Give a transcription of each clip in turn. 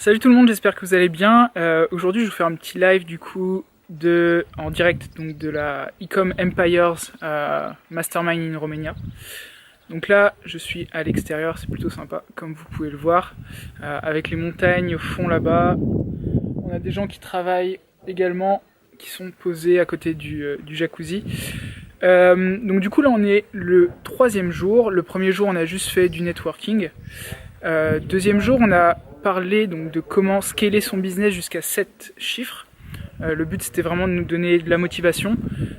Salut tout le monde, j'espère que vous allez bien. Aujourd'hui, je vais vous faire un petit live du coup en direct donc de la Ecom Empires Mastermind in Romania. Donc là, je suis à l'extérieur, c'est plutôt sympa, comme vous pouvez le voir, avec les montagnes au fond là-bas. On a des gens qui travaillent également, qui sont posés à côté du jacuzzi. Donc du coup là, on est le 3e jour. Le premier jour, on a juste fait du networking. Deuxième jour, on a parlé donc de comment scaler son business jusqu'à 7 chiffres. Le but c'était vraiment de nous donner de la motivation,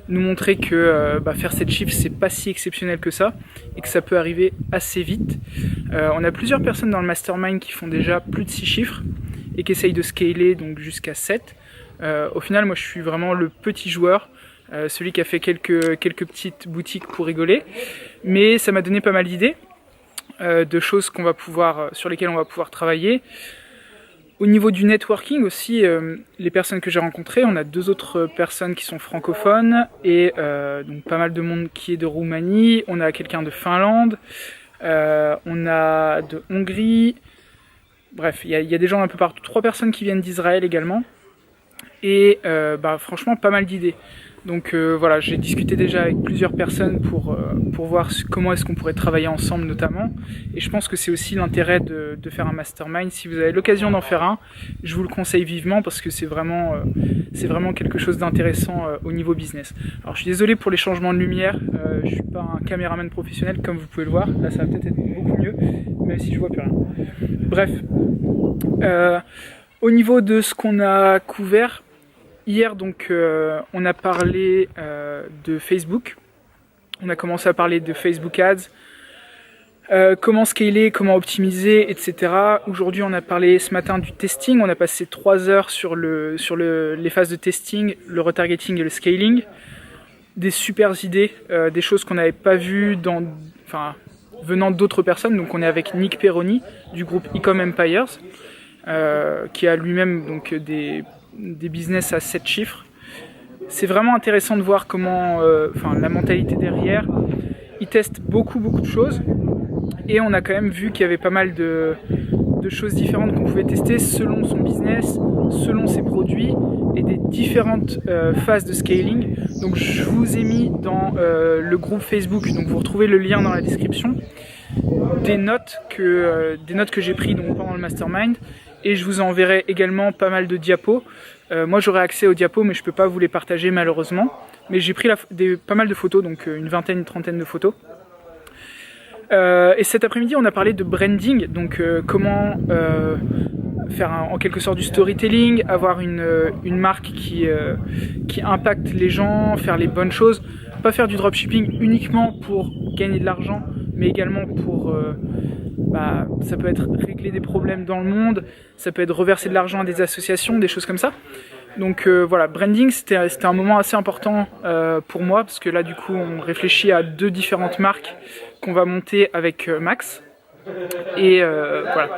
nous montrer que faire 7 chiffres c'est pas si exceptionnel que ça et que ça peut arriver assez vite. On a plusieurs personnes dans le mastermind qui font déjà plus de 6 chiffres et qui essayent de scaler donc jusqu'à 7. Au final, moi je suis vraiment le petit joueur, celui qui a fait quelques petites boutiques pour rigoler, mais ça m'a donné pas mal d'idées. De choses sur lesquelles on va pouvoir travailler. Au niveau du networking aussi, les personnes que j'ai rencontrées, on a 2 autres personnes qui sont francophones et donc pas mal de monde qui est de Roumanie. On a quelqu'un de Finlande, on a de Hongrie. Bref, il y a des gens un peu partout. 3 personnes qui viennent d'Israël également. Et franchement, pas mal d'idées. Donc voilà, j'ai discuté déjà avec plusieurs personnes pour voir comment est-ce qu'on pourrait travailler ensemble notamment. Et je pense que c'est aussi l'intérêt de faire un mastermind. Si vous avez l'occasion d'en faire un, je vous le conseille vivement parce que c'est vraiment quelque chose d'intéressant au niveau business. Alors je suis désolé pour les changements de lumière, je suis pas un caméraman professionnel comme vous pouvez le voir. Là ça va peut-être être beaucoup mieux, même si je vois plus rien. Bref, au niveau de ce qu'on a couvert, hier, donc, on a parlé de Facebook. On a commencé à parler de Facebook Ads, comment scaler, comment optimiser, etc. Aujourd'hui, on a parlé ce matin du testing. On a passé 3 heures sur les phases de testing, le retargeting et le scaling. Des super idées, des choses qu'on n'avait pas vues venant d'autres personnes. Donc, on est avec Nick Perroni du groupe Ecom Empires, qui a lui-même donc des business à 7 chiffres. C'est vraiment intéressant de voir comment, la mentalité derrière. Ils testent beaucoup de choses et on a quand même vu qu'il y avait pas mal de choses différentes qu'on pouvait tester selon son business, selon ses produits et des différentes phases de scaling. Donc je vous ai mis dans le groupe Facebook, donc vous retrouvez le lien dans la description, des notes que j'ai prises pendant le mastermind. Et je vous enverrai également pas mal de diapos. Moi j'aurai accès aux diapos mais je peux pas vous les partager malheureusement. Mais j'ai pris pas mal de photos, donc une trentaine de photos. Et cet après-midi on a parlé de branding, donc comment faire en quelque sorte du storytelling, avoir une marque qui impacte les gens, faire les bonnes choses. Pas faire du dropshipping uniquement pour gagner de l'argent, mais également pour... ça peut être régler des problèmes dans le monde, ça peut être reverser de l'argent à des associations, des choses comme ça. Donc voilà, branding c'était un moment assez important pour moi parce que là du coup on réfléchit à 2 différentes marques qu'on va monter avec Max. Et voilà,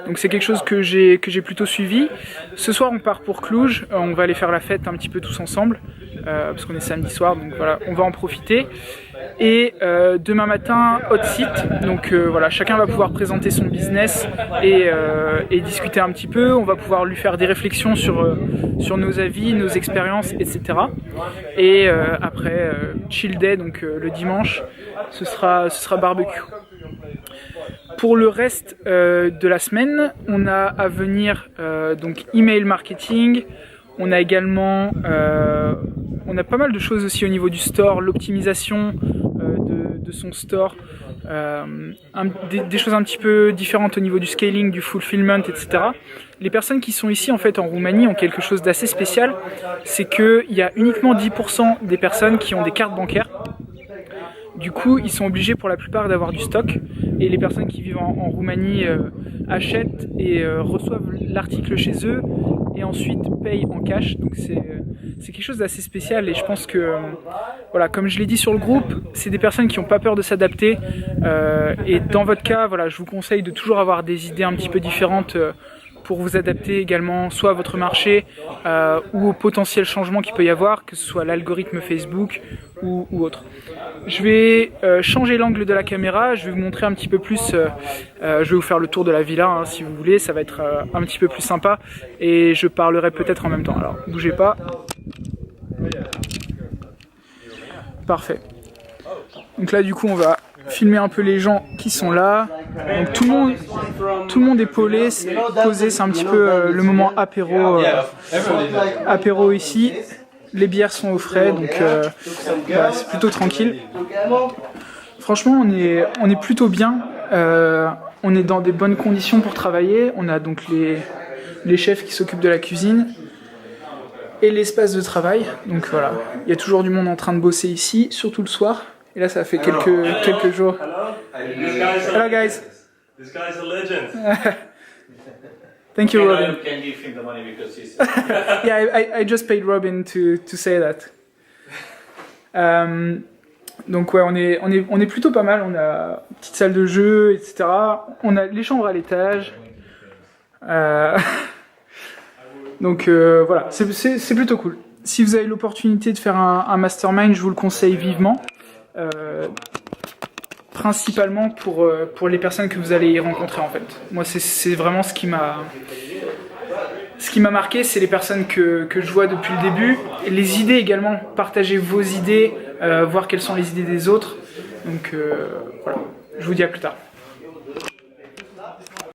donc c'est quelque chose que j'ai plutôt suivi. Ce soir on part pour Cluj, on va aller faire la fête un petit peu tous ensemble parce qu'on est samedi soir, donc voilà, on va en profiter. Et demain matin, hot site, donc voilà, chacun va pouvoir présenter son business et discuter un petit peu. On va pouvoir lui faire des réflexions sur nos avis, nos expériences, etc. Et après, chill day, donc le dimanche, ce sera barbecue. Pour le reste de la semaine, on a à venir donc email marketing. On a également pas mal de choses aussi au niveau du store, l'optimisation de son store, des choses un petit peu différentes au niveau du scaling, du fulfillment, etc. Les personnes qui sont ici en fait en Roumanie ont quelque chose d'assez spécial, c'est qu'il y a uniquement 10% des personnes qui ont des cartes bancaires. Du coup, ils sont obligés pour la plupart d'avoir du stock et les personnes qui vivent en Roumanie achètent et reçoivent l'article chez eux et ensuite payent en cash. Donc c'est quelque chose d'assez spécial et je pense que, voilà, comme je l'ai dit sur le groupe, c'est des personnes qui n'ont pas peur de s'adapter et dans votre cas, voilà, je vous conseille de toujours avoir des idées un petit peu différentes pour vous adapter également soit à votre marché ou aux potentiels changements qu'il peut y avoir, que ce soit l'algorithme Facebook ou autre. Je vais changer l'angle de la caméra, je vais vous montrer un petit peu plus, je vais vous faire le tour de la villa hein, si vous voulez, ça va être un petit peu plus sympa et je parlerai peut-être en même temps. Alors bougez pas. Parfait. Donc là du coup on va filmer un peu les gens qui sont là. Donc tout le monde est posé, c'est un petit peu le moment apéro ici. Les bières sont au frais, donc voilà, c'est plutôt tranquille. Franchement, on est plutôt bien. On est dans des bonnes conditions pour travailler. On a donc les chefs qui s'occupent de la cuisine et l'espace de travail. Donc voilà, il y a toujours du monde en train de bosser ici, surtout le soir. Et là, ça fait quelques jours. Hello guys. This guy's a legend. Thank you, Robin. Can give him the money because he's... Yeah, I just paid Robin to say that. Donc ouais, on est plutôt pas mal. On a une petite salle de jeu, etc. On a les chambres à l'étage. Donc voilà, c'est plutôt cool. Si vous avez l'opportunité de faire un mastermind, je vous le conseille vivement. Principalement pour les personnes que vous allez y rencontrer en fait. Moi c'est vraiment ce qui m'a marqué, c'est les personnes que je vois depuis le début. Et les idées également, partagez vos idées, voir quelles sont les idées des autres. Donc voilà, je vous dis à plus tard.